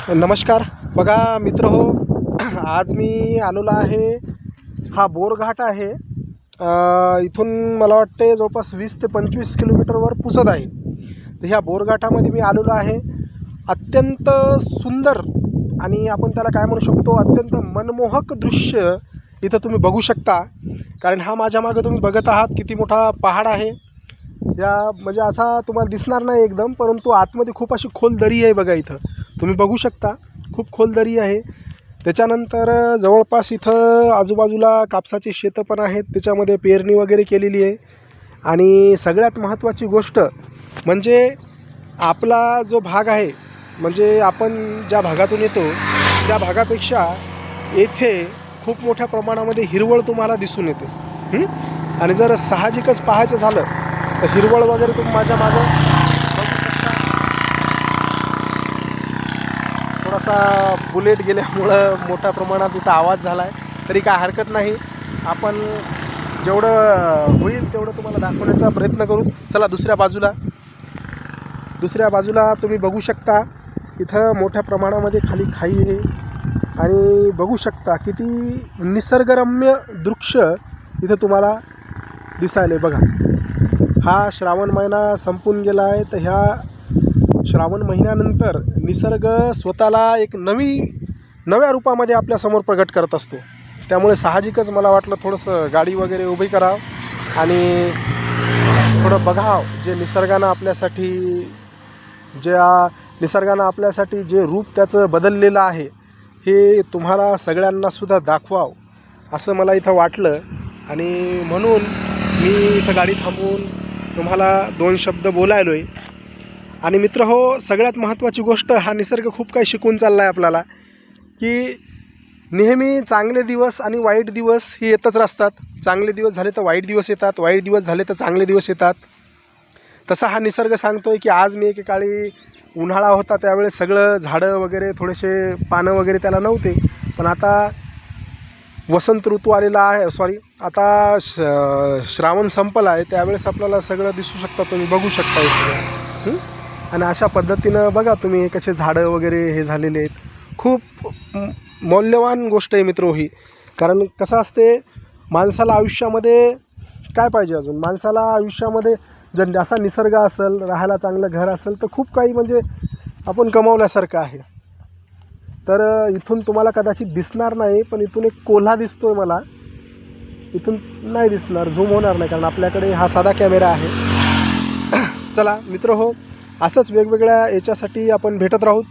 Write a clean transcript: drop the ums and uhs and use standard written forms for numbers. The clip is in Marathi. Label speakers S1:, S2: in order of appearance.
S1: नमस्कार. बघा मित्र हो, आज मी आलेलो आहे. हा बोरघाट आहे. इथून मला वाटते जवळपास 20 ते 25 किलोमीटरवर पुसद आहे. तर ह्या बोरघाटामध्ये मी आलेलो आहे. अत्यंत सुंदर आणि आपण त्याला काय म्हणू शकतो, अत्यंत मनमोहक दृश्य इथं तुम्ही बघू शकता. कारण हा माझ्या मागे तुम्ही बघत आहात किती मोठा पहाड आहे. या म्हणजे असा तुम्हाला दिसणार नाही एकदम, परंतु आतमध्ये खूप अशी खोल दरी आहे. बघा इथं तुम्ही बघू शकता, खूप खोल दरी आहे. त्याच्यानंतर जवळपास इथं आजूबाजूला कापसाची शेतं पण आहेत, त्याच्यामध्ये पेरणी वगैरे केलेली आहे. आणि सगळ्यात महत्त्वाची गोष्ट म्हणजे आपला जो भाग आहे, म्हणजे आपण ज्या भागातून येतो त्या भागापेक्षा येथे खूप मोठ्या प्रमाणामध्ये हिरवळ तुम्हाला दिसून येते. आणि जर साहजिकच पाहायचं झालं तर हिरवळ वगैरे तुम्ही माझ्या मागं थोडासा बुलेट गेल्यामुळं मोठ्या प्रमाणात इथं आवाज झाला आहे, तरी काय हरकत नाही. आपण जेवढं होईल तेवढं तुम्हाला दाखवण्याचा प्रयत्न करू. चला दुसऱ्या बाजूला तुम्ही बघू शकता, इथं मोठ्या प्रमाणामध्ये खाली खाई आहे. आणि बघू शकता किती निसर्गरम्य दृश्य इथं तुम्हाला दिसायले. बघा, हा श्रावण महिना संपून गेला आहे. तर ह्या श्रावण महिन्यानंतर निसर्ग स्वतःला एक नव्या रूपामध्ये आपल्यासमोर प्रगट करत असतो. त्यामुळे साहजिकच मला वाटलं थोडंसं गाडी वगैरे उभी करावं आणि थोडं बघावं जे निसर्गानं आपल्यासाठी जे रूप त्याचं बदललेलं आहे हे तुम्हाला सगळ्यांनासुद्धा दाखवावं असं मला इथं वाटलं. आणि म्हणून मी इथं गाडी थांबवून तुम्हाला 2 शब्द बोलायलो आहे. आणि मित्र हो, सगळ्यात महत्त्वाची गोष्ट, हा निसर्ग खूप काही शिकवून चालला आहे आपल्याला, की नेहमी चांगले दिवस आणि वाईट दिवस हे येतच असतात. चांगले दिवस झाले तर वाईट दिवस येतात, वाईट दिवस झाले तर चांगले दिवस येतात. तसा हा निसर्ग सांगतो आहे की आज मी एकेकाळी उन्हाळा होता, त्यावेळेस सगळं झाडं वगैरे थोडेसे पानं वगैरे त्याला नव्हते, पण आता वसंत ऋतू आलेला आहे. आता श्रावण संपला आहे, त्यावेळेस आपल्याला सगळं दिसू शकतं, तुम्ही बघू शकता इथे. आणि अशा पद्धतीनं बघा तुम्ही कसे झाडं वगैरे हे झालेले आहेत. खूप मौल्यवान गोष्ट आहे मित्र ही. कारण कसं असते, माणसाला आयुष्यामध्ये काय पाहिजे, अजून माणसाला आयुष्यामध्ये जर असा निसर्ग असेल, राहायला चांगलं घर असेल, तर खूप काही म्हणजे आपण कमावल्यासारखं आहे. तर इथून तुम्हाला कदाचित दिसणार नाही, पण इथून एक कोल्हा दिसतोय मला. इथून नाही दिसणार, झूम होणार नाही, कारण आपल्याकडे हा साधा कॅमेरा आहे. चला मित्र हो, असंच वेगवेगळ्या याच्यासाठी आपण भेटत राहू.